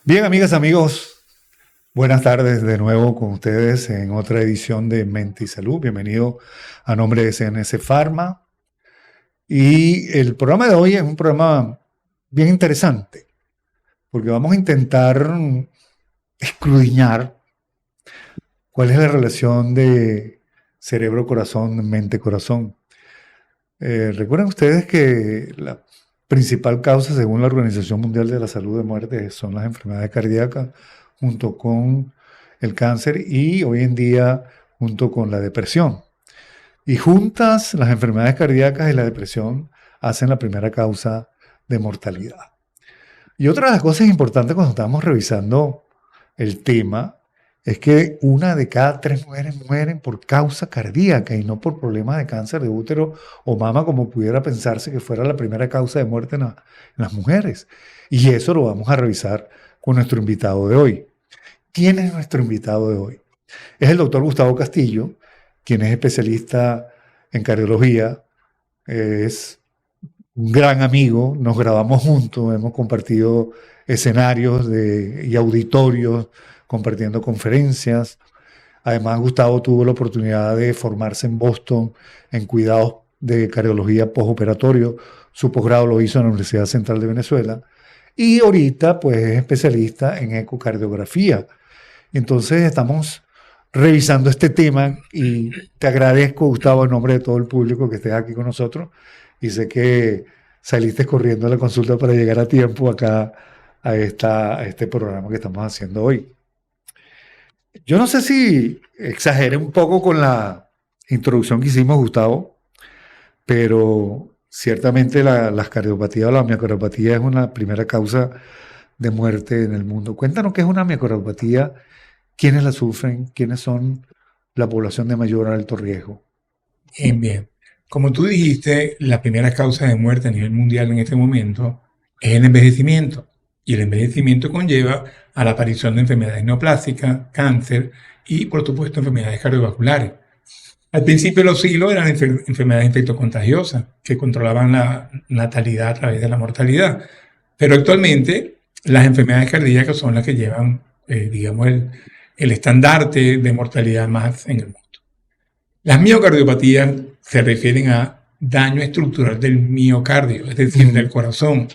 Bien, amigas, amigos, buenas tardes de nuevo con ustedes en otra edición de Mente y Salud. Bienvenido a nombre de CNS Pharma. Y el programa de hoy es un programa bien interesante, porque vamos a intentar escudriñar cuál es la relación de cerebro-corazón, mente-corazón. Recuerden ustedes que la principal causa, según la Organización Mundial de la Salud, de muerte son las enfermedades cardíacas, junto con el cáncer y hoy en día junto con la depresión. Y juntas, las enfermedades cardíacas y la depresión hacen la primera causa de mortalidad. Y otra de las cosas importantes cuando estamos revisando el tema es que una de cada 3 mujeres mueren por causa cardíaca y no por problemas de cáncer de útero o mama, como pudiera pensarse que fuera la primera causa de muerte en las mujeres. Y eso lo vamos a revisar con nuestro invitado de hoy. ¿Quién es nuestro invitado de hoy? Es el doctor Gustavo Castillo, quien es especialista en cardiología, es un gran amigo, nos grabamos juntos, hemos compartido escenarios y auditorios, compartiendo conferencias. Además, Gustavo tuvo la oportunidad de formarse en Boston en cuidados de cardiología postoperatorio. Su posgrado lo hizo en la Universidad Central de Venezuela. Y ahorita, pues, es especialista en ecocardiografía. Entonces, estamos revisando este tema y te agradezco, Gustavo, en nombre de todo el público que estés aquí con nosotros. Y sé que saliste corriendo a la consulta para llegar a tiempo acá a este programa que estamos haciendo hoy. Yo no sé si exageré un poco con la introducción que hicimos, Gustavo, pero ciertamente las cardiopatías o la miocardiopatía es una primera causa de muerte en el mundo. Cuéntanos qué es una miocardiopatía, quiénes la sufren, quiénes son la población de mayor o alto riesgo. Bien. Como tú dijiste, la primera causa de muerte a nivel mundial en este momento es el envejecimiento. Y el envejecimiento conlleva a la aparición de enfermedades neoplásicas, cáncer y, por supuesto, enfermedades cardiovasculares. Al principio de los siglos eran enfermedades infectocontagiosas que controlaban la natalidad a través de la mortalidad. Pero actualmente las enfermedades cardíacas son las que llevan, digamos, el estandarte de mortalidad más en el mundo. Las miocardiopatías se refieren a daño estructural del miocardio, es decir, del corazón.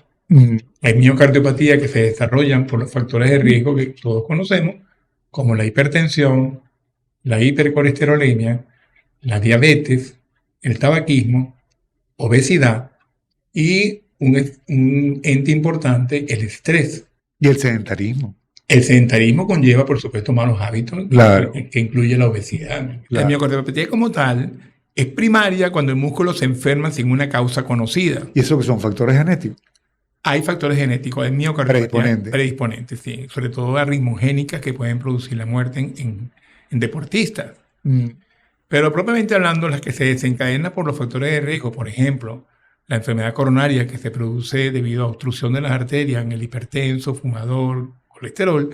Hay miocardiopatías que se desarrollan por los factores de riesgo que todos conocemos, como la hipertensión, la hipercolesterolemia, la diabetes, el tabaquismo, obesidad y un ente importante, el estrés. Y el sedentarismo. El sedentarismo conlleva, por supuesto, malos hábitos, Claro. que incluye la obesidad. La Claro. miocardiopatía como tal es primaria cuando el músculo se enferma sin una causa conocida. ¿Y eso que son factores genéticos? Hay factores genéticos de miocardiopatía Predisponentes. sí, sobre todo arritmogénicas que pueden producir la muerte en deportistas. Pero propiamente hablando, las que se desencadenan por los factores de riesgo, por ejemplo, la enfermedad coronaria que se produce debido a obstrucción de las arterias en el hipertenso, fumador, colesterol,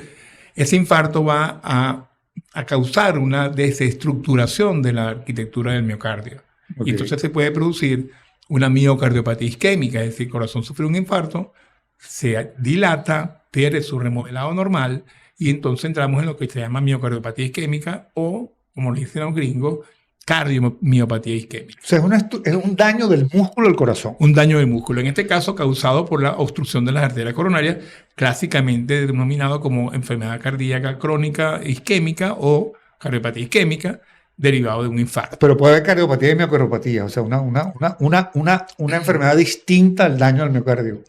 ese infarto va a causar una desestructuración de la arquitectura del miocardio. Okay. Y entonces se puede producir una miocardiopatía isquémica, es decir, el corazón sufre un infarto, se dilata, pierde su remodelado normal y entonces entramos en lo que se llama miocardiopatía isquémica o, como le dicen los gringos, cardiomiopatía isquémica. O sea, es un daño del músculo del corazón. Un daño del músculo, en este caso causado por la obstrucción de las arterias coronarias, clásicamente denominado como enfermedad cardíaca crónica isquémica o cardiopatía isquémica, derivado de un infarto. Pero puede haber cardiopatía y miocardiopatía, o sea, una enfermedad distinta al daño al miocardio.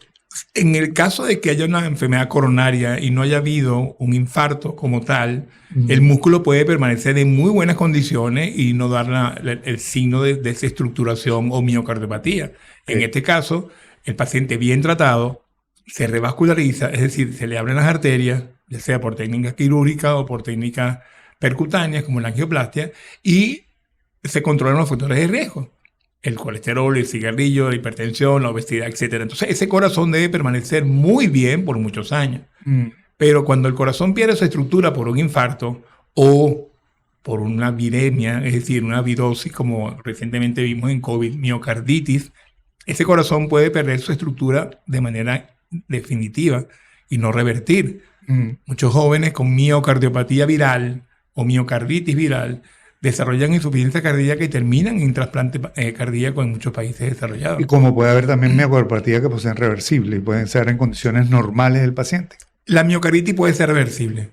En el caso de que haya una enfermedad coronaria y no haya habido un infarto como tal, el músculo puede permanecer en muy buenas condiciones y no dar el signo de desestructuración o miocardiopatía. En este caso, el paciente bien tratado se revasculariza, es decir, se le abren las arterias, ya sea por técnica quirúrgica o por técnicas percutáneas como la angioplastia, y se controlan los factores de riesgo. El colesterol, el cigarrillo, la hipertensión, la obesidad, etc. Entonces, ese corazón debe permanecer muy bien por muchos años. Pero cuando el corazón pierde su estructura por un infarto o por una viremia, es decir, una virosis, como recientemente vimos en COVID, miocarditis, ese corazón puede perder su estructura de manera definitiva y no revertir. Muchos jóvenes con miocardiopatía viral o miocarditis viral desarrollan insuficiencia cardíaca y terminan en trasplante cardíaco en muchos países desarrollados. Y como puede haber también miocardiopatía que poseen reversibles y pueden ser en condiciones normales del paciente. La miocarditis puede ser reversible,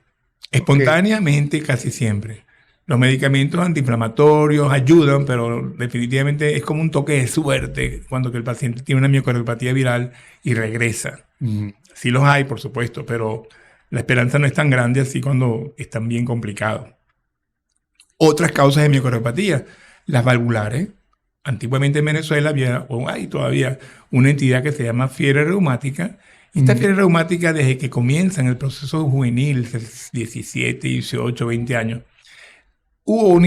espontáneamente casi siempre. Los medicamentos antiinflamatorios ayudan, pero definitivamente es como un toque de suerte cuando que el paciente tiene una miocardiopatía viral y regresa. Sí los hay, por supuesto, pero la esperanza no es tan grande así cuando están bien complicados. Otras causas de miocardiopatía, las valvulares. Antiguamente en Venezuela había, o hay todavía, una entidad que se llama fiebre reumática. Esta fiebre reumática, desde que comienza en el proceso juvenil, 17, 18, 20 años, hubo un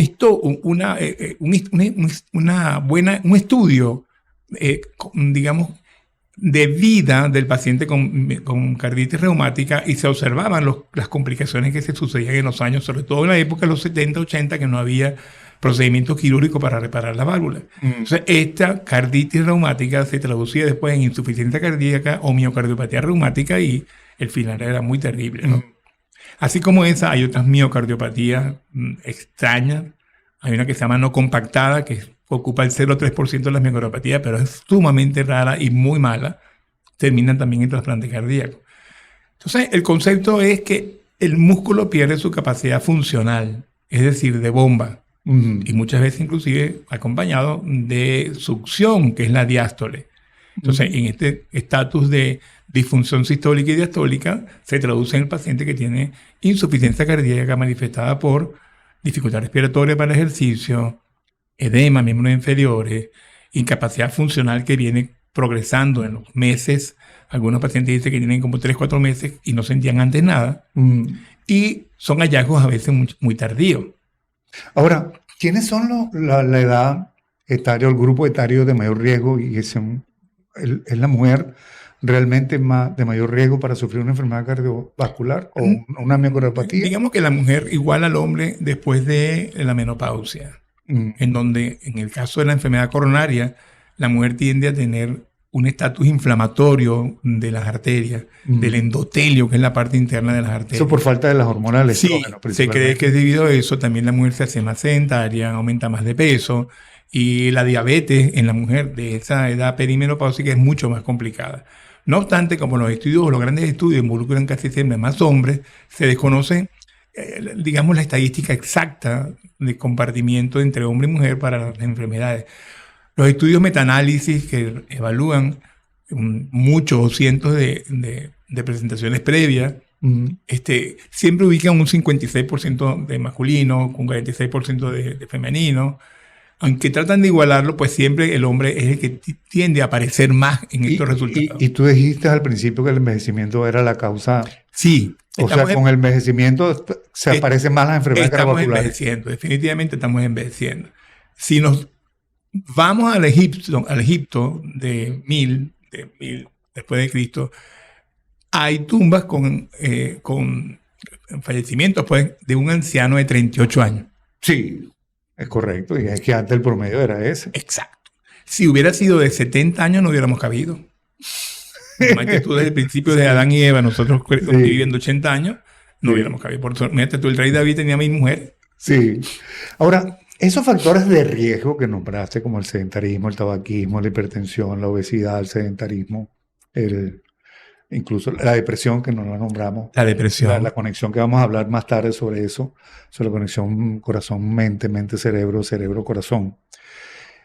estudio, digamos, de vida del paciente con carditis reumática y se observaban las complicaciones que se sucedían en los años, sobre todo en la época de los 70, 80, que no había procedimientos quirúrgicos para reparar la válvula. Entonces, esta carditis reumática se traducía después en insuficiencia cardíaca o miocardiopatía reumática y el final era muy terrible, ¿no? Así como esa, hay otras miocardiopatías extrañas. Hay una que se llama no compactada, que ocupa el 0,3% de las miocardiopatías, pero es sumamente rara y muy mala. Terminan también en trasplante cardíaco. Entonces, el concepto es que el músculo pierde su capacidad funcional, es decir, de bomba. Y muchas veces inclusive acompañado de succión, que es la diástole. Entonces, en este estatus de disfunción sistólica y diastólica, se traduce en el paciente que tiene insuficiencia cardíaca manifestada por dificultad respiratoria para el ejercicio, edema, miembros inferiores, incapacidad funcional que viene progresando en los meses. Algunos pacientes dicen que tienen como 3, 4 meses y no sentían antes nada. Y son hallazgos a veces muy tardíos. Ahora, ¿quiénes son la edad etaria o el grupo etario de mayor riesgo? Y es la mujer realmente de mayor riesgo para sufrir una enfermedad cardiovascular o una miocardiopatía. Digamos que la mujer igual al hombre después de la menopausia, en donde en el caso de la enfermedad coronaria, la mujer tiende a tener un estatus inflamatorio de las arterias, del endotelio, que es la parte interna de las arterias. Eso por falta de las hormonas del Sí, estrógeno, se cree que es debido a eso. También la mujer se hace más sedentaria, aumenta más de peso, y la diabetes en la mujer de esa edad perimenopáusica es mucho más complicada. No obstante, como los grandes estudios involucran casi siempre más hombres, se desconoce, digamos, la estadística exacta de compartimiento entre hombre y mujer para las enfermedades. Los estudios metaanálisis que evalúan muchos cientos de presentaciones previas, siempre ubican un 56% de masculino, un 46% de femenino. Aunque tratan de igualarlo, pues siempre el hombre es el que tiende a aparecer más en estos resultados. Y tú dijiste al principio que el envejecimiento era la causa. Sí. O sea, con el envejecimiento se aparecen más las enfermedades cardiovasculares. Estamos envejeciendo, definitivamente estamos envejeciendo. Si nos vamos al Egipto de 1000 después de Cristo, hay tumbas con fallecimientos pues, de un anciano de 38 años. Sí. Es correcto, y es que antes el promedio era ese. Exacto. Si hubiera sido de 70 años no hubiéramos cabido. Además que tú desde el principio de Adán y Eva, nosotros viviendo 80 años, no hubiéramos cabido. Por eso, fíjate tú, el rey David tenía 1000 mujeres. Sí. Ahora, esos factores de riesgo que nombraste, como el sedentarismo, el tabaquismo, la hipertensión, la obesidad, el sedentarismo, incluso la depresión, que no la nombramos. La depresión. La conexión que vamos a hablar más tarde sobre eso, sobre la conexión corazón-mente, mente-cerebro, cerebro-corazón.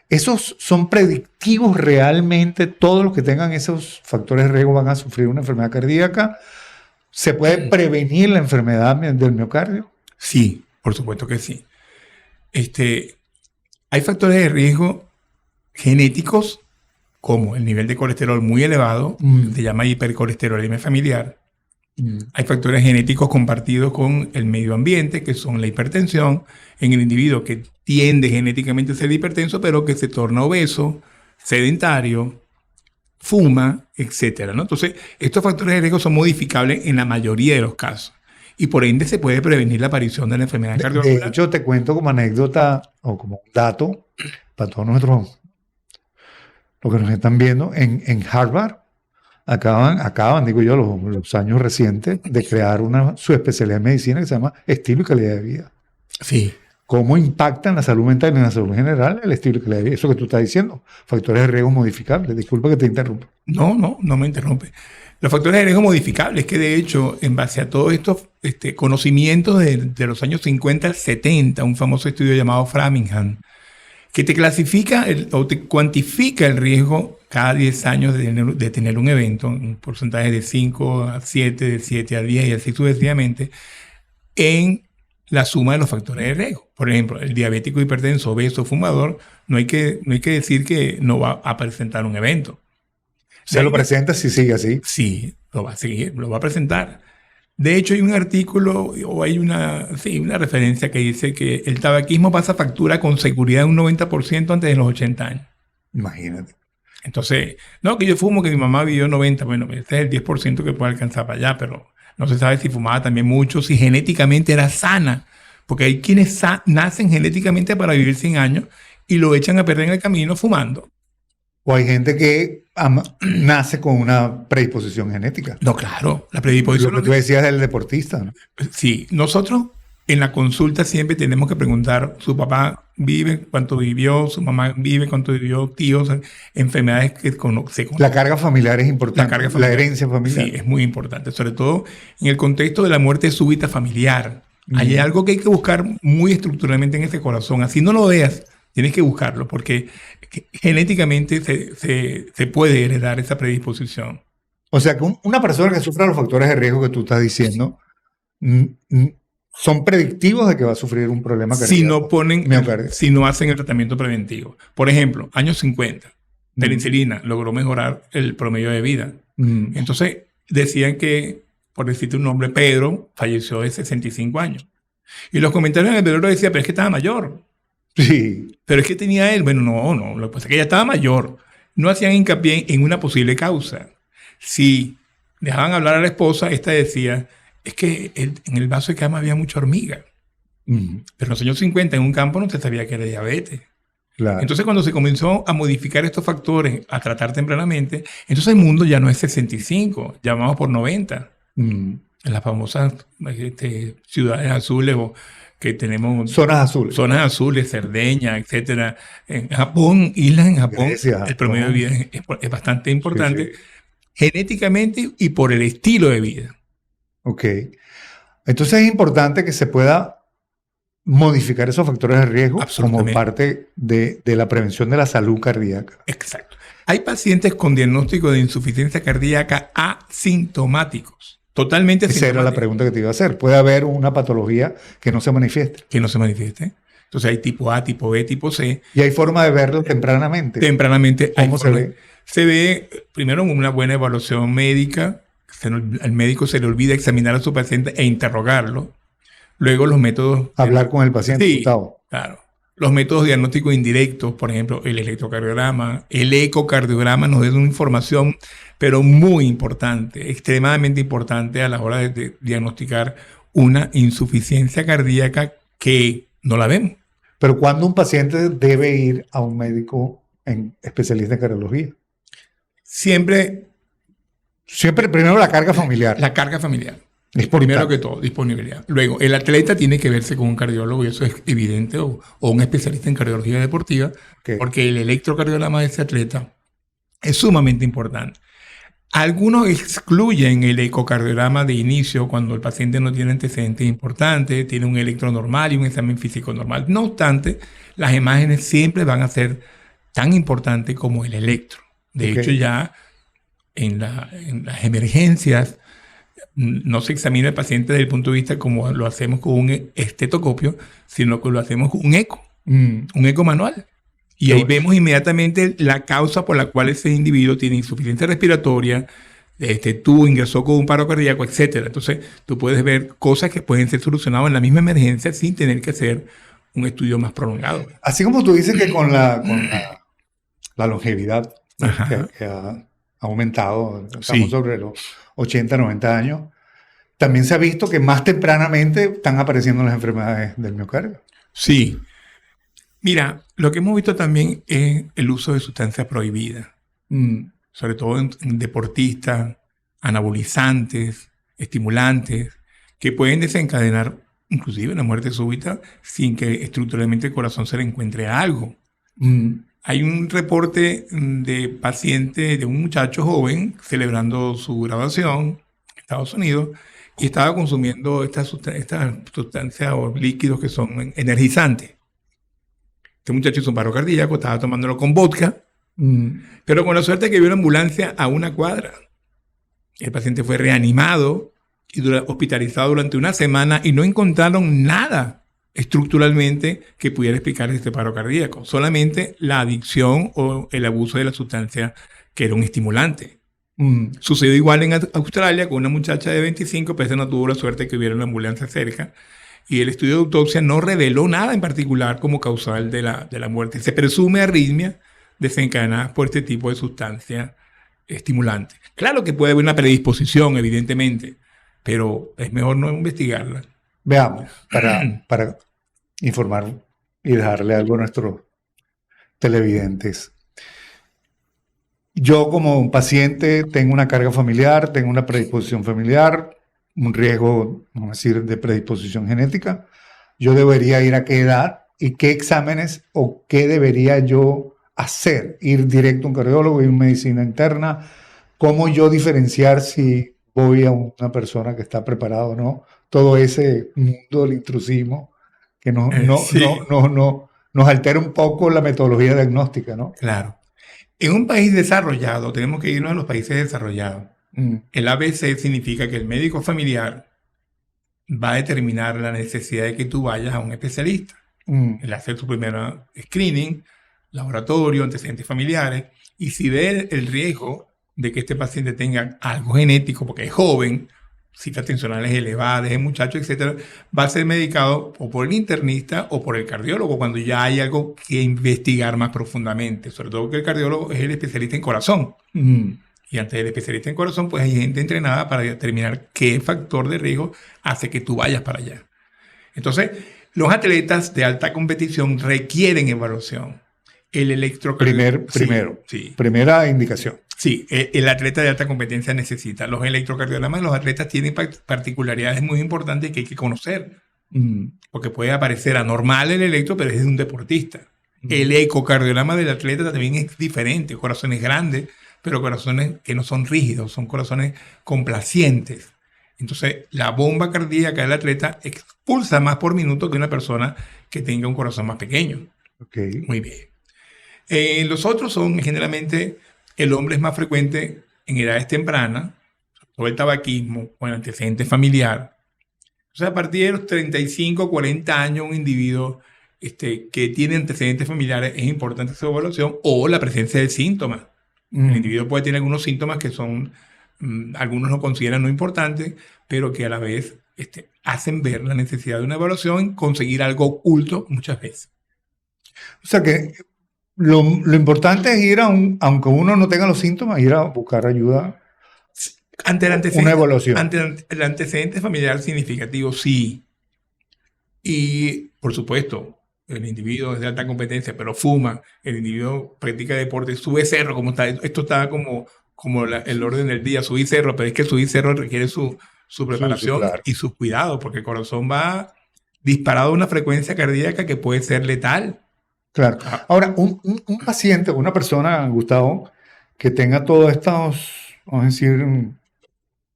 ¿Esos son predictivos realmente? ¿Todos los que tengan esos factores de riesgo van a sufrir una enfermedad cardíaca? ¿Se puede prevenir la enfermedad del miocardio? Sí, por supuesto que sí. Hay factores de riesgo genéticos, como el nivel de colesterol muy elevado, se llama hipercolesterolemia familiar. Hay factores genéticos compartidos con el medio ambiente, que son la hipertensión, en el individuo que tiende genéticamente a ser hipertenso, pero que se torna obeso, sedentario, fuma, etc., ¿no? Entonces, estos factores de riesgo son modificables en la mayoría de los casos. Y por ende se puede prevenir la aparición de la enfermedad cardiovascular. De hecho, te cuento como anécdota o como un dato para todos nosotros, los que nos están viendo, en Harvard acaban, digo yo, los años recientes de crear una subespecialidad de medicina que se llama estilo y calidad de vida. Sí. ¿Cómo impacta en la salud mental y en la salud general el estilo y calidad de vida? Eso que tú estás diciendo, factores de riesgo modificables. Disculpa que te interrumpa. No me interrumpe. Los factores de riesgo modificables, que de hecho, en base a todos estos conocimientos de los años 50 al 70, un famoso estudio llamado Framingham, que te clasifica o te cuantifica el riesgo cada 10 años de tener un evento, un porcentaje de 5 a 7, de 7 a 10 y así sucesivamente, en la suma de los factores de riesgo. Por ejemplo, el diabético, hipertenso, obeso, fumador, no hay que decir que no va a presentar un evento. Se lo presenta si sigue así. Sí, lo va a seguir, lo va a presentar. De hecho, hay un artículo o hay una referencia que dice que el tabaquismo pasa factura con seguridad un 90% antes de los 80 años. Imagínate. Entonces, no, que yo fumo, que mi mamá vivió 90, bueno, este es el 10% que puede alcanzar para allá, pero no se sabe si fumaba también mucho, si genéticamente era sana, porque hay quienes nacen genéticamente para vivir 100 años y lo echan a perder en el camino fumando. O hay gente que nace con una predisposición genética. No, claro, la predisposición. Lo que tú decías del deportista, ¿no? Sí, nosotros en la consulta siempre tenemos que preguntar, su papá vive, cuánto vivió, su mamá vive, cuánto vivió, tíos, enfermedades que se conocen. La carga familiar es importante, La carga familiar, la herencia familiar. Sí, es muy importante, sobre todo en el contexto de la muerte súbita familiar. Hay algo que hay que buscar muy estructuralmente en ese corazón, así no lo veas. Tienes que buscarlo porque genéticamente se puede heredar esa predisposición. O sea, que una persona que sufra los factores de riesgo que tú estás diciendo son predictivos de que va a sufrir un problema cardíaco. Si no hacen el tratamiento preventivo. Por ejemplo, años 50, penicilina logró mejorar el promedio de vida. Entonces, decían que, por decirte un nombre, Pedro falleció de 65 años. Y los comentarios en el velorio decían, pero es que estaba mayor. Sí. Pero es que tenía él, bueno, no, lo que pasa es que ella estaba mayor. No hacían hincapié en una posible causa. Si dejaban hablar a la esposa, esta decía, es que en el vaso de cama había mucha hormiga. Pero en los años 50 en un campo no se sabía que era diabetes. Claro. Entonces cuando se comenzó a modificar estos factores, a tratar tempranamente, entonces el mundo ya no es 65, ya vamos por 90. En las famosas ciudades azules o que tenemos zonas azules, Cerdeña, etcétera. En Japón, islas en Japón, Grecia, el promedio de vida es bastante importante, genéticamente y por el estilo de vida. Ok. Entonces es importante que se pueda modificar esos factores de riesgo como parte de la prevención de la salud cardíaca. Exacto. Hay pacientes con diagnóstico de insuficiencia cardíaca asintomáticos. Totalmente asintomáticos. Esa era la pregunta que te iba a hacer. ¿Puede haber una patología que no se manifieste? Que no se manifieste. Entonces hay tipo A, tipo B, tipo C. ¿Y hay forma de verlo tempranamente? Tempranamente. ¿Cómo se ve? Se ve primero una buena evaluación médica. Al médico se le olvida examinar a su paciente e interrogarlo. Luego los métodos... Hablar con el paciente. Sí, claro. Los métodos diagnósticos indirectos, por ejemplo, el electrocardiograma, el ecocardiograma nos da una información, pero muy importante, extremadamente importante a la hora de diagnosticar una insuficiencia cardíaca que no la vemos. Pero ¿cuándo un paciente debe ir a un médico especialista en cardiología? Siempre primero la carga familiar. La carga familiar. Primero que todo, disponibilidad. Luego, el atleta tiene que verse con un cardiólogo, y eso es evidente, o un especialista en cardiología deportiva, porque el electrocardiograma de ese atleta es sumamente importante. Algunos excluyen el ecocardiograma de inicio cuando el paciente no tiene antecedentes importantes, tiene un electro normal y un examen físico normal. No obstante, las imágenes siempre van a ser tan importantes como el electro. De hecho, ya en las emergencias, no se examina el paciente desde el punto de vista como lo hacemos con un estetoscopio, sino que lo hacemos con un eco manual. Y ahí vemos inmediatamente la causa por la cual ese individuo tiene insuficiencia respiratoria, tuvo, ingresó con un paro cardíaco, etc. Entonces, tú puedes ver cosas que pueden ser solucionadas en la misma emergencia sin tener que hacer un estudio más prolongado. Así como tú dices que con la longevidad que ha aumentado, estamos sobre los 80, 90 años, también se ha visto que más tempranamente están apareciendo las enfermedades del miocardio. Sí. Mira, lo que hemos visto también es el uso de sustancias prohibidas. sobre todo en deportistas, anabolizantes, estimulantes, que pueden desencadenar inclusive la muerte súbita sin que estructuralmente el corazón se le encuentre algo. Hay un reporte de paciente, de un muchacho joven celebrando su graduación en Estados Unidos y estaba consumiendo estas sustancias o líquidos que son energizantes. Este muchacho hizo un paro cardíaco, estaba tomándolo con vodka, pero con la suerte que vio una ambulancia a una cuadra. El paciente fue reanimado y hospitalizado durante una semana y no encontraron nada estructuralmente que pudiera explicar este paro cardíaco. Solamente la adicción o el abuso de la sustancia que era un estimulante. Sucedió igual en Australia con una muchacha de 25, pero esa no tuvo la suerte que hubiera una ambulancia cerca. Y el estudio de autopsia no reveló nada en particular como causal de la muerte. Se presume arritmia desencadenada por este tipo de sustancia estimulante. Claro que puede haber una predisposición, evidentemente, pero es mejor no investigarla. Veamos, para informar y dejarle algo a nuestros televidentes. Yo como paciente tengo una carga familiar, tengo una predisposición familiar, un riesgo, vamos a decir, de predisposición genética. Yo debería ir a qué edad y qué exámenes o qué debería yo hacer. Ir directo a un cardiólogo, ir a medicina interna. ¿Cómo yo diferenciar si voy a una persona que está preparada o no? Todo ese mundo del intrusismo que nos altera un poco la metodología diagnóstica, ¿no? Claro. En un país desarrollado, tenemos que irnos a los países desarrollados. El ABC significa que el médico familiar va a determinar la necesidad de que tú vayas a un especialista. Él hace su primer screening, laboratorio, antecedentes familiares, y si ve el riesgo de que este paciente tenga algo genético, porque es joven, citas tensionales elevadas, es muchacho, etc., va a ser medicado o por el internista o por el cardiólogo cuando ya hay algo que investigar más profundamente, sobre todo que el cardiólogo es el especialista en corazón. Y antes del especialista en corazón, pues hay gente entrenada para determinar qué factor de riesgo hace que tú vayas para allá. Entonces, los atletas de alta competición requieren evaluación. El electrocardiograma. Primera indicación. Sí, el atleta de alta competencia necesita. Los electrocardiogramas de los atletas tienen particularidades muy importantes que hay que conocer. Porque puede aparecer anormal el electro, pero es de un deportista. El ecocardiograma del atleta también es diferente. Corazones grandes, pero corazones que no son rígidos, son corazones complacientes. Entonces, la bomba cardíaca del atleta expulsa más por minuto que una persona que tenga un corazón más pequeño. Muy bien. Los otros son generalmente, el hombre es más frecuente en edades tempranas, todo el tabaquismo o el antecedente familiar. O sea, a partir de los 35, 40 años, un individuo que tiene antecedentes familiares es importante su evaluación o la presencia de síntomas. El individuo puede tener algunos síntomas que son, algunos lo consideran no importantes, pero que a la vez hacen ver la necesidad de una evaluación, conseguir algo oculto muchas veces. O sea que lo importante es ir aunque uno no tenga los síntomas, ir a buscar ayuda. Una evaluación. Ante el antecedente familiar significativo, sí. Y, por supuesto, el individuo es de alta competencia, pero fuma, el individuo practica deporte, sube cerro, esto está como el orden del día, subir cerro, pero es que subir cerro requiere su preparación claro. Y sus cuidados, porque el corazón va disparado a una frecuencia cardíaca que puede ser letal. Claro. Ahora, un paciente, una persona, Gustavo, que tenga todos estos, vamos a decir,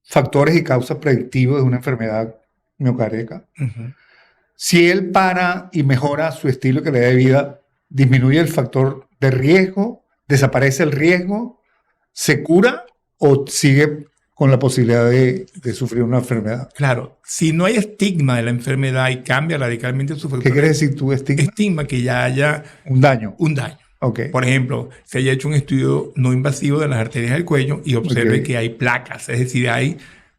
factores y causas predictivos de una enfermedad miocárdica, si él para y mejora su estilo de calidad de vida, disminuye el factor de riesgo, desaparece el riesgo, se cura o sigue con la posibilidad de sufrir una enfermedad. Claro, si no hay estigma de la enfermedad y cambia radicalmente su factor. ¿Qué quiere decir tú, estigma? Estigma, que ya haya un daño. Okay. Por ejemplo, se haya hecho un estudio no invasivo de las arterias del cuello y observe que hay placas, es decir, hay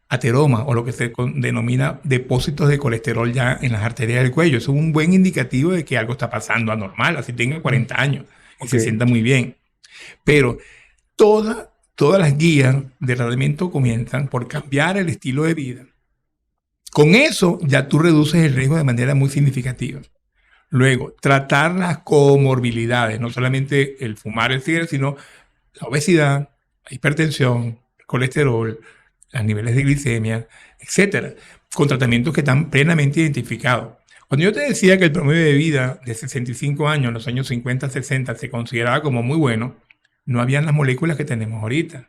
ateroma o lo que se denomina depósitos de colesterol ya en las arterias del cuello. Eso es un buen indicativo de que algo está pasando anormal, así tenga 40 años y se sienta muy bien. Pero todas las guías de tratamiento comienzan por cambiar el estilo de vida. Con eso ya tú reduces el riesgo de manera muy significativa. Luego, tratar las comorbilidades, no solamente el fumar el cigarro, sino la obesidad, hipertensión, colesterol, los niveles de glicemia, etcétera, con tratamientos que están plenamente identificados. Cuando yo te decía que el promedio de vida de 65 años en los años 50, 60 se consideraba como muy bueno, no habían las moléculas que tenemos ahorita.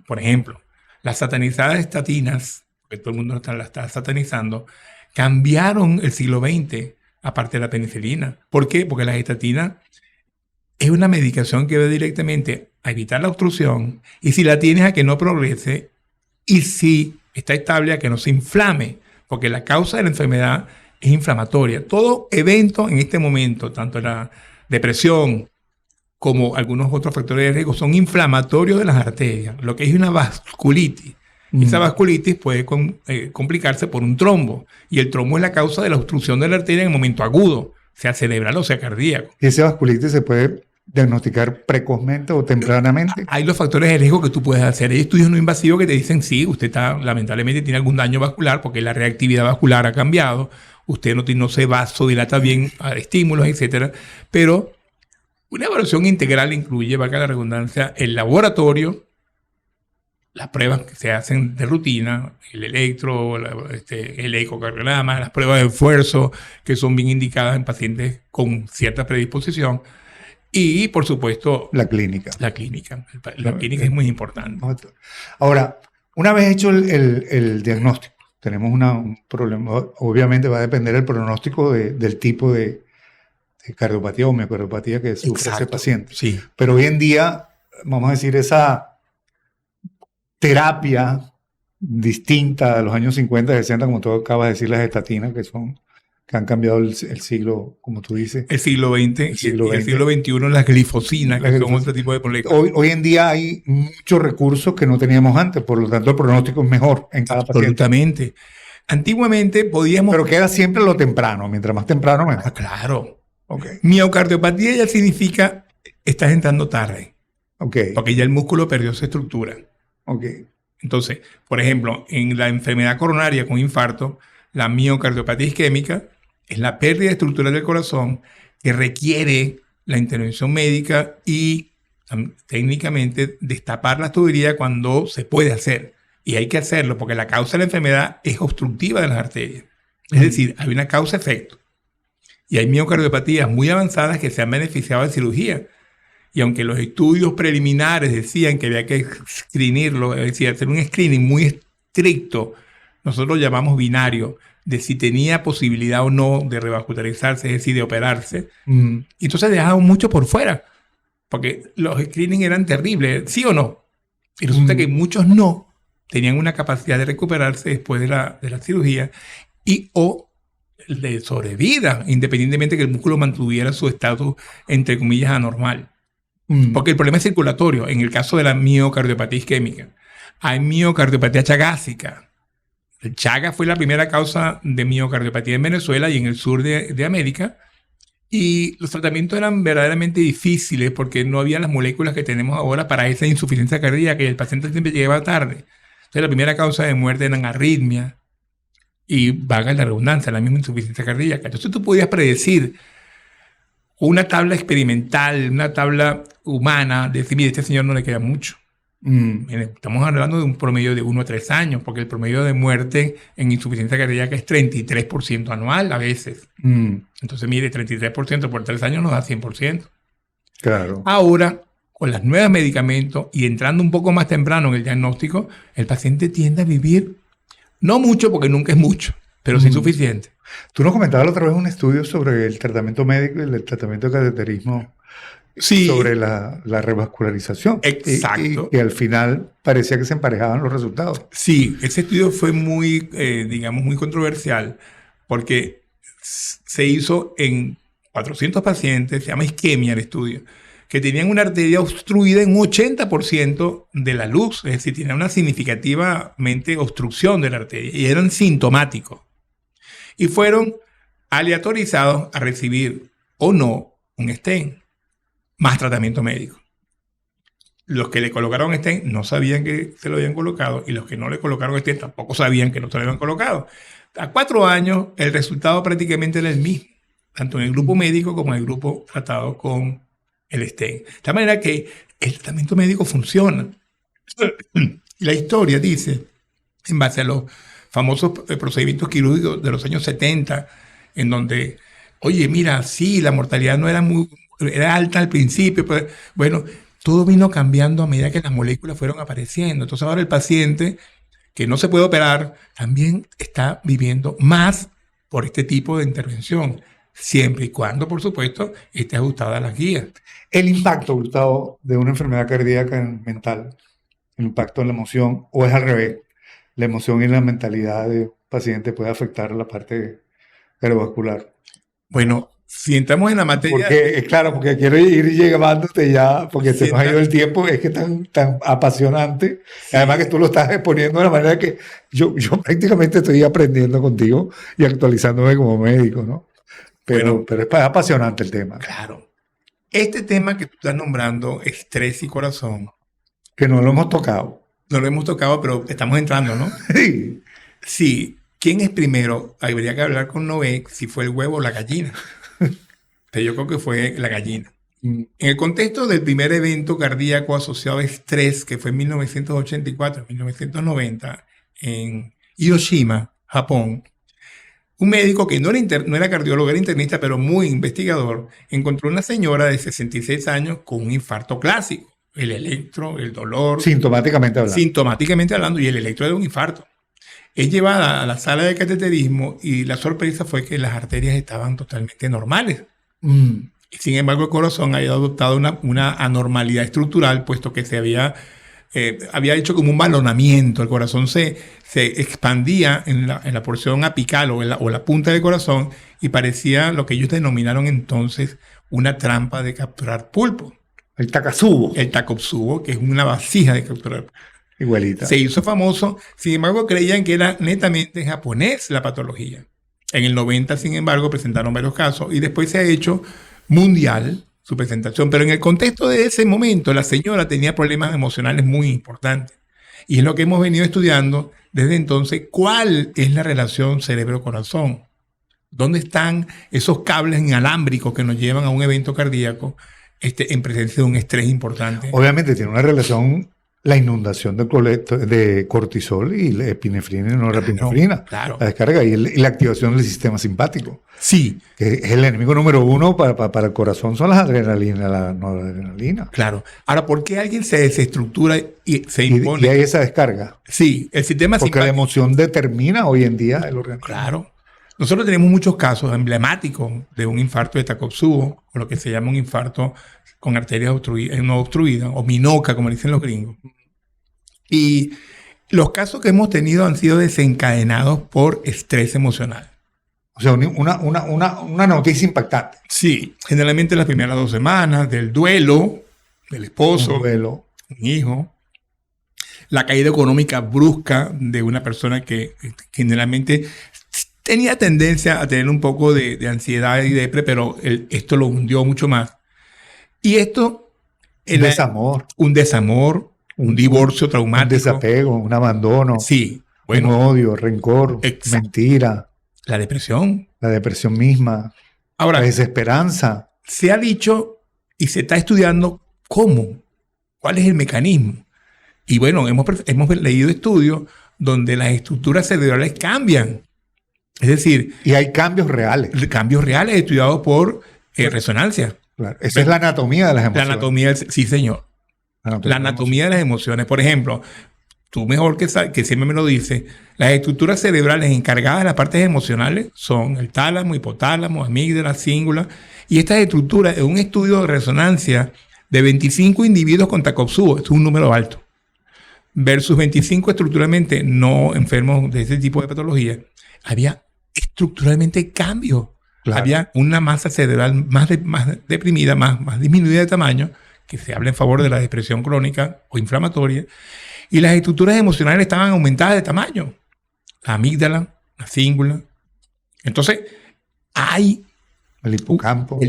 Por ejemplo, las satanizadas estatinas, que todo el mundo la está satanizando, cambiaron el siglo XX, aparte de la penicilina. ¿Por qué? Porque la estatina es una medicación que va directamente a evitar la obstrucción, y si la tienes, a que no progrese, y si está estable, a que no se inflame, porque la causa de la enfermedad es inflamatoria. Todo evento en este momento, tanto la depresión como algunos otros factores de riesgo, son inflamatorios de las arterias, lo que es una vasculitis. Esa vasculitis puede complicarse por un trombo, y el trombo es la causa de la obstrucción de la arteria en el momento agudo, sea cerebral o sea cardíaco. ¿Y esa vasculitis se puede diagnosticar precozmente o tempranamente? Hay los factores de riesgo que tú puedes hacer. Hay estudios no invasivos que te dicen, sí, usted lamentablemente tiene algún daño vascular porque la reactividad vascular ha cambiado, usted no se vasodilata bien a estímulos, etcétera. Pero una evaluación integral incluye, valga la redundancia, el laboratorio, las pruebas que se hacen de rutina, el electro, el ecocardiograma, las pruebas de esfuerzo, que son bien indicadas en pacientes con cierta predisposición, y, por supuesto, la clínica. La clínica es muy importante. Ahora, una vez hecho el diagnóstico, tenemos un problema, obviamente va a depender el pronóstico del tipo de cardiopatía o miocardiopatía que sufre ese paciente. Sí. Pero hoy en día, vamos a decir, esa terapia distinta a los años 50, 60, como tú acabas de decir, las estatinas, que han cambiado el siglo, como tú dices. El siglo XX, el siglo XXI, las glifosinas, que son otro tipo de moléculas. Hoy en día hay muchos recursos que no teníamos antes, por lo tanto el pronóstico es mejor en cada paciente. Absolutamente. Antiguamente podíamos... Pero queda siempre lo temprano, mientras más temprano mejor. Claro. Okay. Miocardiopatía ya significa estás entrando tarde. Okay. Porque ya el músculo perdió su estructura. Okay. Entonces, por ejemplo, en la enfermedad coronaria con infarto, la miocardiopatía isquémica es la pérdida estructural del corazón que requiere la intervención médica y técnicamente destapar la tubería cuando se puede hacer. Y hay que hacerlo porque la causa de la enfermedad es obstructiva de las arterias. Es decir, hay una causa-efecto. Y hay miocardiopatías muy avanzadas que se han beneficiado de cirugía. Y aunque los estudios preliminares decían que había que screenirlo, es decir, hacer un screening muy estricto, nosotros lo llamamos binario, de si tenía posibilidad o no de revascularizarse, es decir, de operarse. Y entonces dejaban mucho por fuera, porque los screenings eran terribles, ¿sí o no? Y resulta que muchos no tenían una capacidad de recuperarse después de la cirugía o de sobrevida, independientemente que el músculo mantuviera su estatus, entre comillas, anormal. Porque el problema es circulatorio. En el caso de la miocardiopatía isquémica, hay miocardiopatía chagásica. El Chagas fue la primera causa de miocardiopatía en Venezuela y en el sur de América. Y los tratamientos eran verdaderamente difíciles porque no había las moléculas que tenemos ahora para esa insuficiencia cardíaca y el paciente siempre llegaba tarde. Entonces la primera causa de muerte eran arritmias y, valga la redundancia, la misma insuficiencia cardíaca. Entonces tú podías predecir una tabla experimental, una tabla humana, decir, mire, a este señor no le queda mucho. Estamos hablando de un promedio de 1 a 3 años, porque el promedio de muerte en insuficiencia cardíaca es 33% anual a veces. Entonces, mire, 33% por 3 años nos da 100%. Claro. Ahora, con los nuevos medicamentos y entrando un poco más temprano en el diagnóstico, el paciente tiende a vivir, no mucho, porque nunca es mucho, pero sí suficiente. Tú nos comentabas la otra vez un estudio sobre el tratamiento médico y el tratamiento de cateterismo. Sí. Sobre la revascularización. Exacto. Y al final parecía que se emparejaban los resultados. Sí, ese estudio fue muy, muy controversial porque se hizo en 400 pacientes, se llama isquemia el estudio, que tenían una arteria obstruida en un 80% de la luz, es decir, tenían una significativamente obstrucción de la arteria y eran sintomáticos. Y fueron aleatorizados a recibir o no un stent, más tratamiento médico. Los que le colocaron stent no sabían que se lo habían colocado y los que no le colocaron stent tampoco sabían que no se lo habían colocado. A 4 años el resultado prácticamente era el mismo, tanto en el grupo médico como en el grupo tratado con el stent. De tal manera que el tratamiento médico funciona. Y la historia dice, en base a los famosos procedimientos quirúrgicos de los años 70, en donde, oye, mira, sí, la mortalidad no era era alta al principio, pero bueno, todo vino cambiando a medida que las moléculas fueron apareciendo. Entonces ahora el paciente que no se puede operar también está viviendo más por este tipo de intervención, siempre y cuando, por supuesto, esté ajustada a las guías. El impacto, Gustavo, de una enfermedad cardíaca mental, el impacto en la emoción, o es al revés, la emoción y la mentalidad del paciente puede afectar la parte cardiovascular. Bueno, si entramos en la materia... Porque, claro, porque quiero ir llevándote ya, porque se nos ha ido el tiempo, es que es tan apasionante. Sí. Además que tú lo estás exponiendo de la manera que yo prácticamente estoy aprendiendo contigo y actualizándome como médico, ¿no? Pero es apasionante el tema. Claro. Este tema que tú estás nombrando, estrés y corazón. Que no lo hemos tocado. No lo hemos tocado, pero estamos entrando, ¿no? Sí. Sí. ¿Quién es primero? Habría que hablar con Noé si fue el huevo o la gallina. Pero yo creo que fue la gallina. En el contexto del primer evento cardíaco asociado a estrés, que fue en 1984-1990, en Hiroshima, Japón, un médico que no era cardiólogo, era internista, pero muy investigador, encontró una señora de 66 años con un infarto clásico. El electro, el dolor. Sintomáticamente hablando. Sintomáticamente hablando, y el electro era un infarto. Es llevada a la sala de cateterismo y la sorpresa fue que las arterias estaban totalmente normales. Sin embargo, el corazón había adoptado una anormalidad estructural, puesto que se había hecho como un balonamiento. El corazón se expandía en la porción apical o la punta del corazón y parecía lo que ellos denominaron entonces una trampa de capturar pulpo. El Takotsubo. El Takotsubo, que es una vasija de capturar. Igualita. Se hizo famoso, sin embargo creían que era netamente japonés la patología. En el 90, sin embargo, presentaron varios casos y después se ha hecho mundial su presentación. Pero en el contexto de ese momento, la señora tenía problemas emocionales muy importantes. Y es lo que hemos venido estudiando desde entonces. ¿Cuál es la relación cerebro-corazón? ¿Dónde están esos cables inalámbricos que nos llevan a un evento cardíaco en presencia de un estrés importante? Obviamente tiene una relación la inundación de cortisol y la epinefrina y norepinefrina. Claro. La descarga y la activación del sistema simpático. Sí. Que es el enemigo número uno para el corazón, son las adrenalinas, la noradrenalina. Claro. Ahora, ¿por qué alguien se desestructura y se impone? Y hay esa descarga. Sí, el sistema simpático. Porque la emoción determina hoy en día el organismo. Claro. Nosotros tenemos muchos casos emblemáticos de un infarto de Takotsubo, o lo que se llama un infarto con arterias no obstruidas, o MINOCA, como dicen los gringos. Y los casos que hemos tenido han sido desencadenados por estrés emocional. O sea, una noticia impactante. Sí, generalmente las primeras 2 semanas del duelo del esposo, un hijo, la caída económica brusca de una persona que generalmente tenía tendencia a tener un poco de ansiedad y depresión, pero esto lo hundió mucho más. Y esto... Un desamor, un divorcio traumático. Un desapego, un abandono. Sí. Bueno, un odio, rencor, mentira. La depresión. La depresión misma. Ahora, la desesperanza. Se ha dicho y se está estudiando cómo, cuál es el mecanismo. Y bueno, hemos leído estudios donde las estructuras cerebrales cambian. Es decir... Y hay cambios reales. Cambios reales estudiados por resonancia. Claro. Esa es la anatomía de las emociones. La anatomía, sí, señor. La anatomía de las emociones. Por ejemplo, tú mejor que siempre me lo dices, las estructuras cerebrales encargadas de las partes emocionales son el tálamo, hipotálamo, amígdala, cingula. Y estas estructuras, en un estudio de resonancia de 25 individuos con Takotsubo, esto es un número alto, versus 25 estructuralmente no enfermos de ese tipo de patología, había estructuralmente cambios. Claro. Había una masa cerebral más deprimida, más disminuida de tamaño, que se habla en favor de la depresión crónica o inflamatoria, y las estructuras emocionales estaban aumentadas de tamaño. La amígdala, la cingula. Entonces, hay... El hipocampo.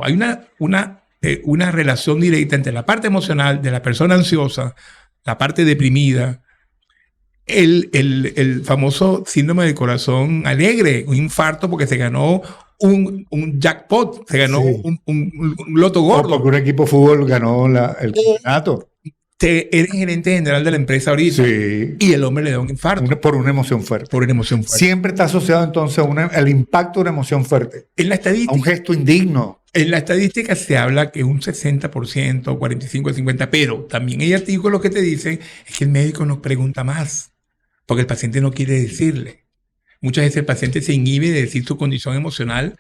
Hay una relación directa entre la parte emocional de la persona ansiosa, la parte deprimida, el famoso síndrome del corazón alegre, un infarto porque se ganó un jackpot, se ganó un loto gordo. Porque un equipo de fútbol ganó el campeonato. Eres gerente general de la empresa ahorita. Sí. Y el hombre le da un infarto. Por una emoción fuerte. Por una emoción fuerte. Siempre está asociado entonces al impacto de una emoción fuerte. En la A estadística. un gesto indigno. En la estadística se habla que un 60%, 45, 50%, pero también hay artículos que te dicen es que el médico nos pregunta más, porque el paciente no quiere decirle. Muchas veces el paciente se inhibe de decir su condición emocional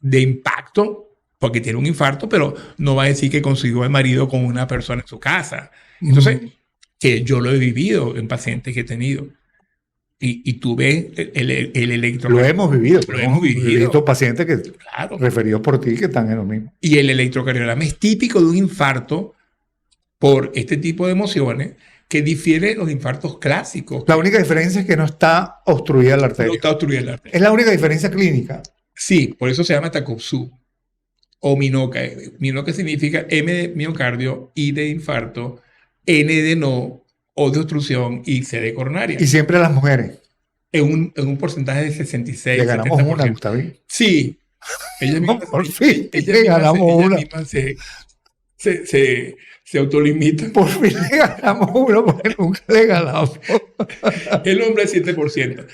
de impacto, porque tiene un infarto, pero no va a decir que consiguió el marido con una persona en su casa. Entonces, que yo lo he vivido en pacientes que he tenido. Y tú ves el electrocardiograma. Lo hemos vivido. Lo hemos vivido. Visto pacientes que, Claro. referidos por ti, que están en lo mismo. Y el electrocardiograma es típico de un infarto por este tipo de emociones que difiere de los infartos clásicos. La única diferencia es que no está obstruida la No arteria. está obstruida la arteria. Es la única diferencia clínica. Sí, por eso se llama Takotsu o Minoka. Minoka significa M de miocardio, I de infarto, N de no, O de obstrucción y C de coronaria. Y siempre las mujeres. En un porcentaje de 66. Le ganamos 70%. una, Gustavín. Sí. Ella misma, Por fin, ella le misma ganamos ella una. misma se autolimita. Por fin le ganamos uno porque nunca le ganamos. El hombre es 7%.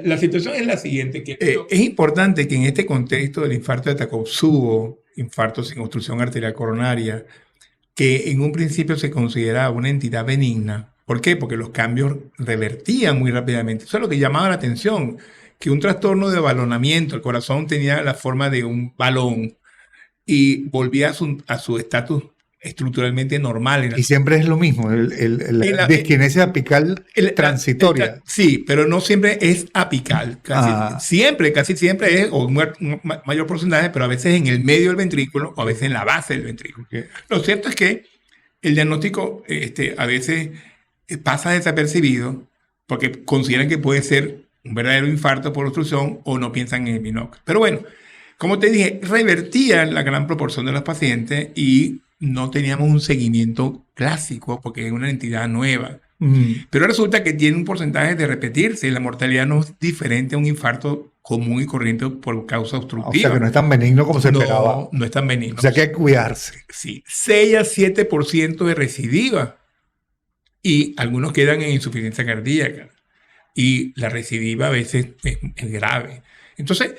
La situación es la siguiente, que es importante que en este contexto del infarto de Takotsubo, infarto sin obstrucción arterial coronaria, que en un principio se consideraba una entidad benigna. ¿Por qué? Porque los cambios revertían muy rápidamente. Eso es lo que llamaba la atención, que un trastorno de balonamiento, el corazón tenía la forma de un balón y volvía a su estatus estructuralmente normal. Y siempre es lo mismo, la disquinesia apical transitoria. Sí, pero no siempre es apical. Casi siempre es, o un mayor porcentaje, pero a veces en el medio del ventrículo o a veces en la base del ventrículo. Lo cierto es que el diagnóstico a veces pasa desapercibido porque consideran que puede ser un verdadero infarto por obstrucción o no piensan en el Minoka. Pero bueno, como te dije, revertían la gran proporción de los pacientes y no teníamos un seguimiento clásico porque es una entidad nueva. Pero resulta que tiene un porcentaje de repetirse y la mortalidad no es diferente a un infarto común y corriente por causa obstructiva. O sea que no es tan benigno como se esperaba. No es tan benigno. O sea que hay que cuidarse. Sí, 6 a 7% de recidiva y algunos quedan en insuficiencia cardíaca y la recidiva a veces es grave. Entonces,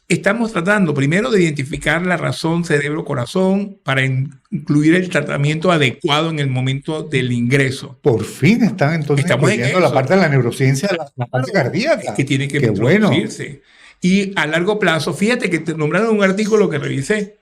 estamos tratando primero de identificar la razón cerebro-corazón para incluir el tratamiento adecuado en el momento del ingreso. Por fin están entonces incluyendo la parte de la neurociencia, la parte cardíaca. Es que tiene que producirse. Bueno. Y a largo plazo, fíjate que te nombraron un artículo que revisé,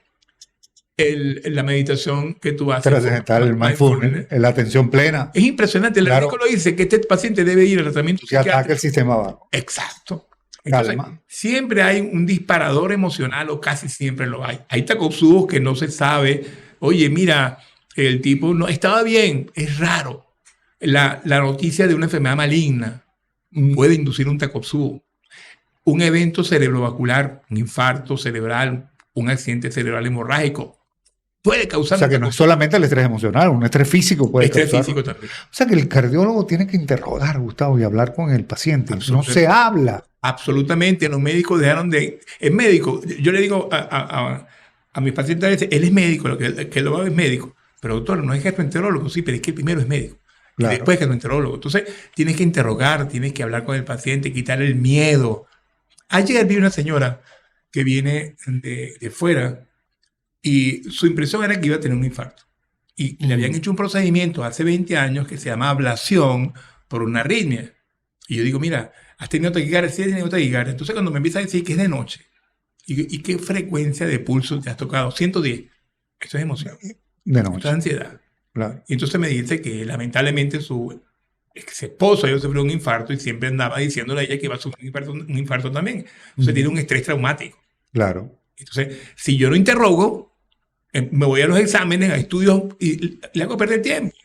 la meditación que tú haces. Trascendental, el mindfulness, la atención plena. Es impresionante. El artículo dice que este paciente debe ir al tratamiento psiquiátrico. Que ataca el sistema bajo. Exacto. Entonces, siempre hay un disparador emocional o casi siempre lo hay. Hay Takotsubos que no se sabe, oye, mira, el tipo no estaba bien, es raro. La noticia de una enfermedad maligna puede inducir un Takotsubo. Un evento cerebrovascular, un infarto cerebral, un accidente cerebral hemorrágico, puede causar... O sea, que no es solamente el estrés emocional, un estrés físico puede causar. Estrés físico también. O sea, que el cardiólogo tiene que interrogar, Gustavo, y hablar con el paciente. No se habla. Absolutamente. Los médicos dejaron de... El médico, yo le digo a mis pacientes a veces, él es médico, que lo va es médico. Pero doctor, no es gastroenterólogo, sí, pero es que el primero es médico. Claro. Y después es gastroenterólogo. Entonces, tienes que interrogar, tienes que hablar con el paciente, quitarle el miedo. Ayer vi una señora que viene de fuera y su impresión era que iba a tener un infarto. Y le habían hecho un procedimiento hace 20 años que se llama ablación por una arritmia. Y yo digo, mira, ¿has tenido taquicardia? Sí, he tenido taquicardia. Entonces cuando me empieza a decir que es de noche, ¿y qué frecuencia de pulso te has tocado? 110. Eso es emoción. De noche. Eso es ansiedad. Claro. Y entonces me dice que lamentablemente su esposo había sufrido un infarto y siempre andaba diciéndole a ella que iba a sufrir un infarto también. Entonces tiene un estrés traumático. Claro. Entonces, si yo lo interrogo, me voy a los exámenes, a estudios y le hago perder tiempo.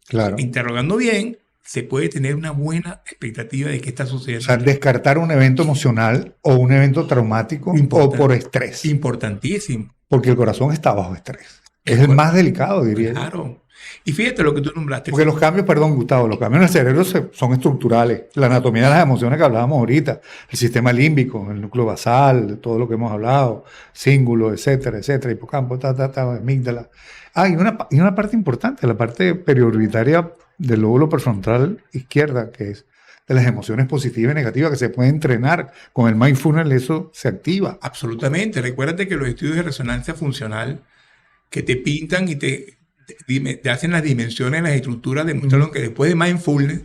Claro. Interrogando bien, se puede tener una buena expectativa de qué está sucediendo. O sea, descartar un evento emocional o un evento traumático o por estrés. Importantísimo. Porque el corazón está bajo estrés. Es el más delicado, diría. Claro. Y fíjate lo que tú nombraste. Porque los cambios, perdón, Gustavo, los cambios en el cerebro son estructurales. La anatomía de las emociones que hablábamos ahorita, el sistema límbico, el núcleo basal, todo lo que hemos hablado, cíngulo, etcétera, hipocampo, amígdala. Y una parte importante, la parte periorbitaria del lóbulo prefrontal izquierda, que es de las emociones positivas y negativas, que se puede entrenar. Con el mindfulness eso se activa. Absolutamente. Recuérdate que los estudios de resonancia funcional que te pintan y te hacen las dimensiones, las estructuras, demostraron que después de mindfulness,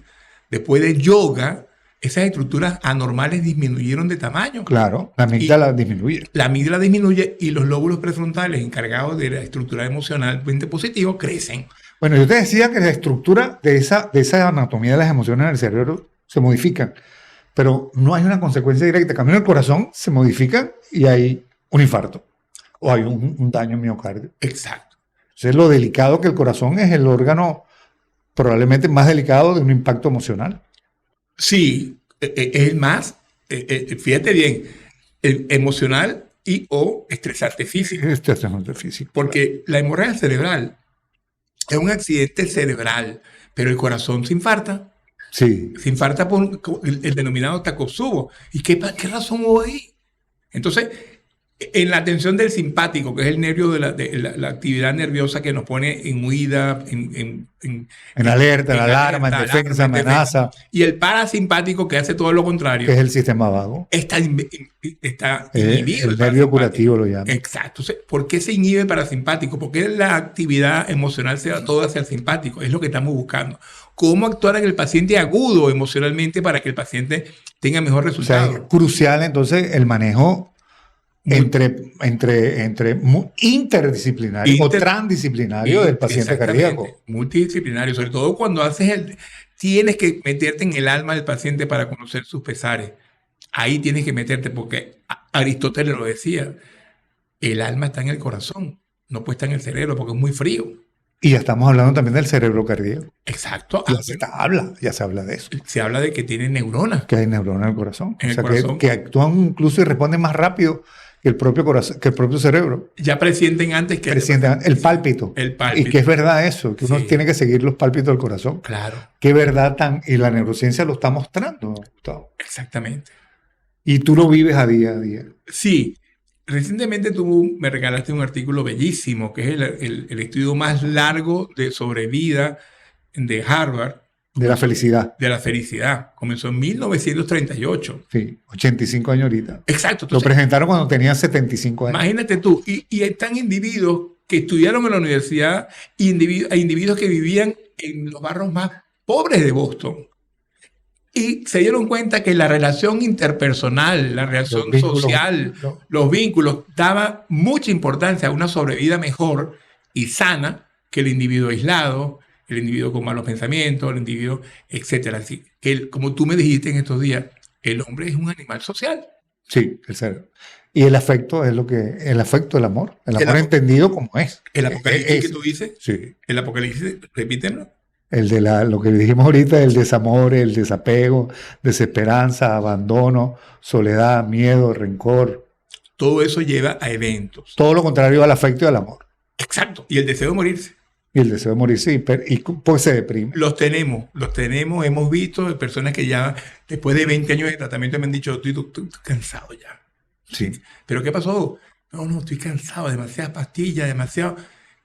después de yoga, esas estructuras anormales disminuyeron de tamaño. Claro, la amígdala disminuye. La amígdala disminuye y los lóbulos prefrontales encargados de la estructura emocionalmente positiva crecen. Bueno, yo te decía que la estructura de esa anatomía de las emociones en el cerebro se modifican, pero no hay una consecuencia directa. En cambio, el corazón se modifica y hay un infarto o hay un daño miocardio. Exacto. Entonces, lo delicado que el corazón es el órgano probablemente más delicado de un impacto emocional. Sí, es más, fíjate bien, emocional y o estresante físico. Estresante físico. Porque la hemorragia cerebral es un accidente cerebral, pero el corazón se infarta. Sí. Se infarta por el denominado Takotsubo. ¿Y qué razón hubo ahí? Entonces, en la tensión del simpático, que es el nervio de la actividad nerviosa que nos pone en huida, en alerta, en alarma, en defensa, amenaza. Y el parasimpático, que hace todo lo contrario. Que es el sistema vago. Está inhibido. El nervio curativo lo llama. Exacto. ¿Por qué se inhibe el parasimpático? Porque la actividad emocional se va toda hacia el simpático. Es lo que estamos buscando. ¿Cómo actuar en el paciente agudo emocionalmente para que el paciente tenga mejor resultado? O sea, es crucial entonces el manejo entre interdisciplinario o transdisciplinario del paciente cardíaco. Multidisciplinario, sobre todo cuando tienes que meterte en el alma del paciente para conocer sus pesares. Ahí tienes que meterte porque Aristóteles lo decía, el alma está en el corazón, no puede estar en el cerebro porque es muy frío. Y ya estamos hablando también del cerebro cardíaco. Exacto. Ya se habla de eso. Se habla de que tiene neuronas. Que hay neuronas en el corazón. En el corazón. Que actúan incluso y responden más rápido que el propio corazón, que el propio cerebro. Ya presienten antes que... El pálpito. El pálpito. Y que es verdad eso, que uno tiene que seguir los pálpitos del corazón. Claro. Qué verdad y la neurociencia lo está mostrando, Gustavo. Exactamente. Y tú lo vives a día a día. Sí. Recientemente tú me regalaste un artículo bellísimo, que es el estudio más largo sobre vida de Harvard. De la felicidad. De la felicidad. Comenzó en 1938. Sí, 85 años ahorita. Exacto. Entonces, lo presentaron cuando tenía 75 años. Imagínate tú. Y están individuos que estudiaron en la universidad, individuos que vivían en los barrios más pobres de Boston. Y se dieron cuenta que la relación interpersonal, la relación social, los vínculos, daba mucha importancia a una sobrevida mejor y sana que el individuo aislado, el individuo con malos pensamientos, el individuo, etc. Así que, como tú me dijiste en estos días, el hombre es un animal social. Sí, el cerebro. Y el afecto es el afecto del amor. El amor entendido como es. El apocalipsis que tú dices. Sí. El apocalipsis, repítemelo. El de lo que dijimos ahorita, el desamor, el desapego, desesperanza, abandono, soledad, miedo, rencor. Todo eso lleva a eventos. Todo lo contrario al afecto y al amor. Exacto. Y el deseo de morirse. Y el deseo de morirse y pues se deprime. Los tenemos. Hemos visto personas que ya después de 20 años de tratamiento me han dicho, estoy cansado ya. Sí. ¿Pero qué pasó? No, estoy cansado, demasiadas pastillas, demasiado.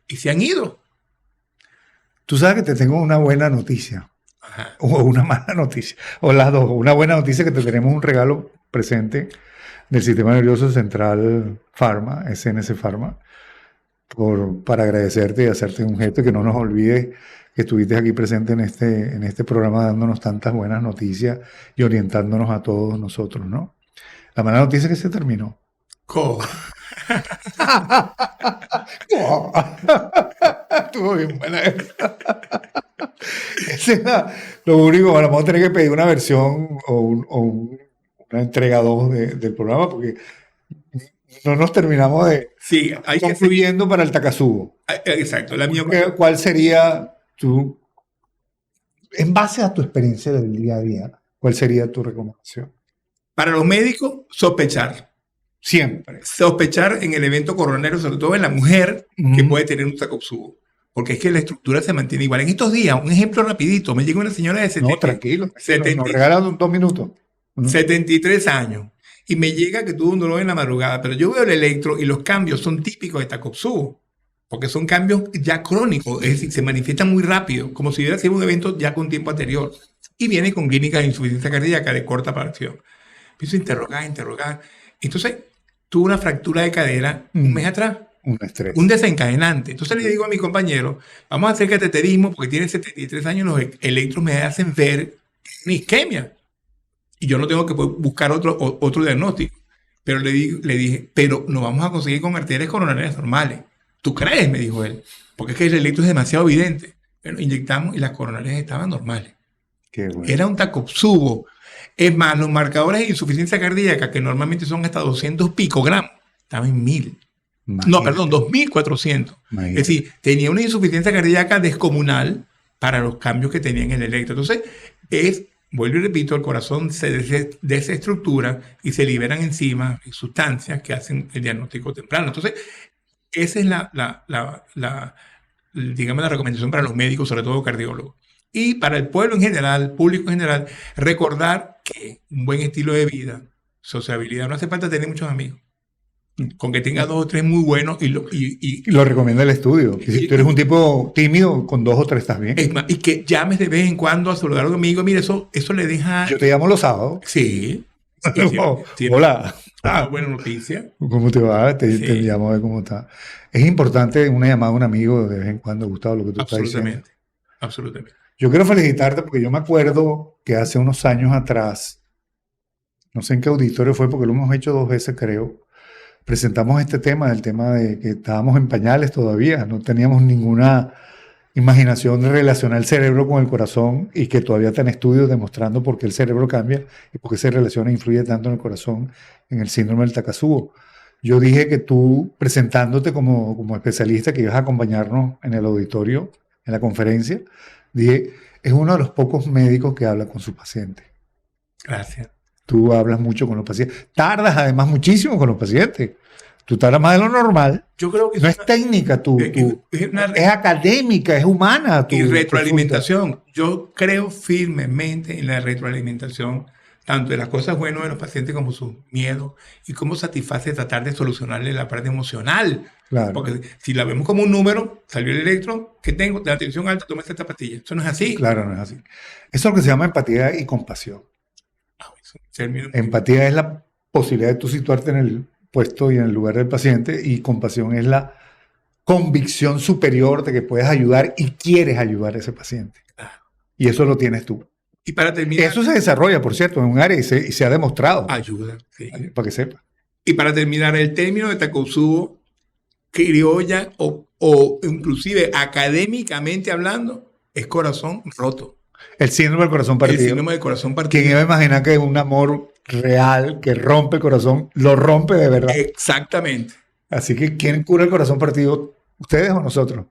Y se han ido. Tú sabes que te tengo una buena noticia. Ajá. O una mala noticia. O las dos. Una buena noticia que te tenemos un regalo presente del Sistema Nervioso Central Pharma, SNC Pharma, para agradecerte y hacerte un gesto y que no nos olvides que estuviste aquí presente en este programa dándonos tantas buenas noticias y orientándonos a todos nosotros, ¿no? La mala noticia es que se terminó. ¿Cómo? Estuvo bien buena. Lo único, bueno, vamos a tener que pedir una versión o una entrega 2 del programa porque no nos terminamos de concluyendo para el Takotsubo. Exacto. ¿Cuál sería en base a tu experiencia del día a día, cuál sería tu recomendación? Para los médicos, sospechar. Siempre. Sospechar en el evento coronario, sobre todo en la mujer que puede tener un Takotsubo. porque es que la estructura se mantiene igual. En estos días, un ejemplo rapidito, me llega una señora de No, tranquilo. 70 Nos regalan 2 minutos. 73 años y me llega que tuvo un dolor en la madrugada, pero yo veo el electro y los cambios son típicos de Takotsubo, porque son cambios ya crónicos, es decir, se manifiestan muy rápido, como si hubiera sido un evento ya con tiempo anterior. Y viene con clínica de insuficiencia cardíaca de corta aparición. Empiezo a interrogar. Entonces, tuvo una fractura de cadera un mes atrás. Un estrés. Un desencadenante. Entonces le digo a mi compañero, vamos a hacer cateterismo porque tiene 73 años, los electros me hacen ver una isquemia. Y yo no tengo que buscar otro diagnóstico. Pero le dije, pero no vamos a conseguir con arterias coronarias normales. ¿Tú crees? Me dijo él. Porque es que el electro es demasiado evidente. Pero inyectamos y las coronarias estaban normales. Qué bueno. Era un Takotsubo. Es más, los marcadores de insuficiencia cardíaca, que normalmente son hasta 200 picogramos, estaban en 1000. No, perdón, 2400. Es decir, tenía una insuficiencia cardíaca descomunal para los cambios que tenía en el electro. Entonces, vuelvo y repito, el corazón se desestructura y se liberan enzimas y sustancias que hacen el diagnóstico temprano. Entonces, esa es digamos, la recomendación para los médicos, sobre todo cardiólogos. Y para el pueblo en general, público en general, recordar que un buen estilo de vida, sociabilidad, no hace falta tener muchos amigos. Con que tenga 2 o 3 muy buenos y lo recomienda el estudio. Si tú eres un tipo tímido, con 2 o 3 estás bien. Es más, y que llames de vez en cuando a saludar a un amigo. Mire, eso le deja... Yo te llamo los sábados. Sí. Hola. Buena noticia. ¿Cómo te va? Te llamo a ver cómo está. Es importante una llamada a un amigo de vez en cuando, Gustavo, lo que tú estás diciendo. Absolutamente. Yo quiero felicitarte porque yo me acuerdo que hace unos años atrás, no sé en qué auditorio fue, porque lo hemos hecho 2 veces, creo, presentamos el tema de que estábamos en pañales todavía, no teníamos ninguna imaginación de relacionar el cerebro con el corazón y que todavía están estudios demostrando por qué el cerebro cambia y por qué se relaciona e influye tanto en el corazón en el síndrome del Takotsubo. Yo dije que tú, presentándote como especialista, que ibas a acompañarnos en el auditorio, en la conferencia, dije, es uno de los pocos médicos que habla con su paciente. Gracias. Tú hablas mucho con los pacientes. Tardas además muchísimo con los pacientes. Tú tardas más de lo normal. Yo creo que no es técnica, es académica, es humana. Y retroalimentación. Yo creo firmemente en la retroalimentación, tanto de las cosas buenas de los pacientes como sus miedos y cómo satisface tratar de solucionarle la parte emocional. Claro. Porque si la vemos como un número, salió el electro, ¿qué tengo? De la tensión alta, toma esta pastilla. Eso no es así. Claro, no es así. Eso es lo que se llama empatía y compasión. Empatía es la posibilidad de tú situarte en el puesto y en el lugar del paciente, y compasión es la convicción superior de que puedes ayudar y quieres ayudar a ese paciente. Y eso lo tienes tú. Y para terminar... Eso se desarrolla, por cierto, en un área y se ha demostrado. Ayuda, sí. Para que sepa. Y para terminar, el término de Takotsubo, criolla o inclusive académicamente hablando, es corazón roto. El síndrome del corazón partido. El síndrome del corazón partido. ¿Quién iba a imaginar que un amor real que rompe el corazón, lo rompe de verdad? Exactamente. Así que, ¿quién cura el corazón partido? ¿Ustedes o nosotros?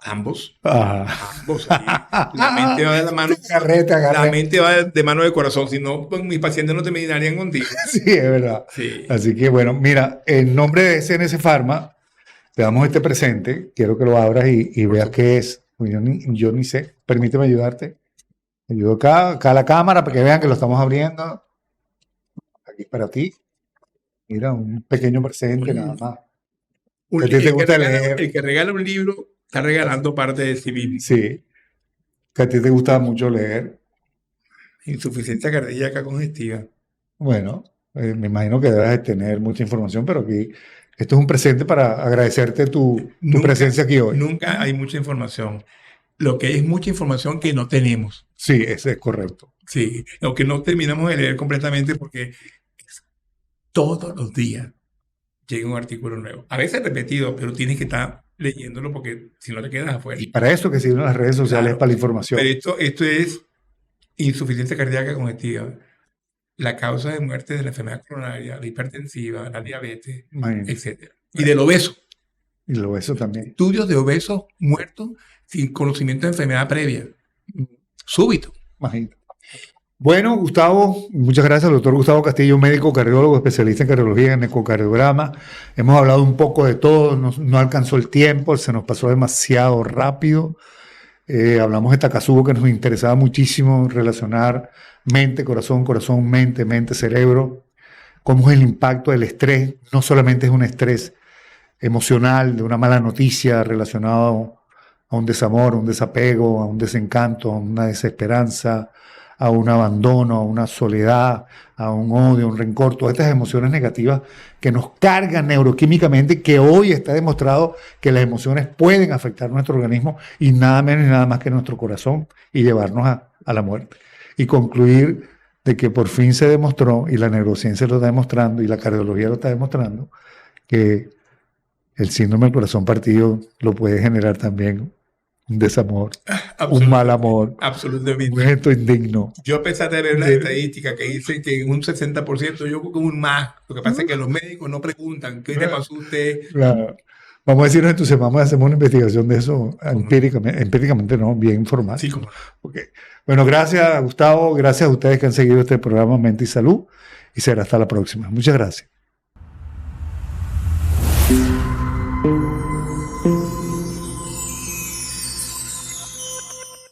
Ambos. Ah. Ambos. La mente va de la mano. La mente va de mano del corazón. Si no, pues, mis pacientes no te medinarían contigo. Sí, es verdad. Sí. Así que, bueno, mira, en nombre de SNS Pharma, te damos este presente. Quiero que lo abras y veas qué es. Yo ni sé. Permíteme ayudarte. Ayudo acá a la cámara para que vean que lo estamos abriendo. Aquí para ti. Mira, un pequeño presente nada más. ¿A ti te gusta leer? El que regala un libro está regalando parte de sí mismo. Sí. Que a ti te gusta mucho leer. Insuficiencia cardíaca congestiva. Bueno, me imagino que debes de tener mucha información, pero aquí esto es un presente para agradecerte tu presencia aquí hoy. Nunca hay mucha información. Lo que hay es mucha información que no tenemos. Sí, ese es correcto. Sí, lo que no terminamos de leer completamente porque todos los días llega un artículo nuevo. A veces repetido, pero tienes que estar leyéndolo porque si no te quedas afuera. Y para eso que sirven las redes sociales, claro, para la información. Pero esto es insuficiencia cardíaca congestiva, la causa de muerte de la enfermedad coronaria, la hipertensiva, la diabetes, etc. Y del obeso. Y del obeso también. Estudios de obesos muertos sin conocimiento de enfermedad previa. Súbito. Imagínate. Bueno, Gustavo, muchas gracias al doctor Gustavo Castillo, médico cardiólogo, especialista en cardiología y en ecocardiograma. Hemos hablado un poco de todo, no alcanzó el tiempo, se nos pasó demasiado rápido. Hablamos de Takasubo, que nos interesaba muchísimo relacionar mente, corazón, corazón, mente, mente, cerebro. Cómo es el impacto del estrés. No solamente es un estrés emocional de una mala noticia relacionado a un desamor, a un desapego, a un desencanto, a una desesperanza, a un abandono, a una soledad, a un odio, a un rencor, todas estas emociones negativas que nos cargan neuroquímicamente, que hoy está demostrado que las emociones pueden afectar nuestro organismo y nada menos y nada más que nuestro corazón y llevarnos a la muerte. Y concluir de que por fin se demostró, y la neurociencia lo está demostrando, y la cardiología lo está demostrando, que el síndrome del corazón partido lo puede generar también un desamor, un mal amor, un Absolutamente. gesto indigno. Yo, a pesar de ver las estadísticas que dicen que en un 60%, yo creo que un más. Lo que pasa es que los médicos no preguntan qué le pasó a usted. Claro. Vamos a decirnos entusiasmamos, hacemos una investigación de eso empíricamente, no, bien formal. Sí, como Okay. Bueno, gracias, Gustavo, gracias a ustedes que han seguido este programa Mente y Salud, y será hasta la próxima. Muchas gracias.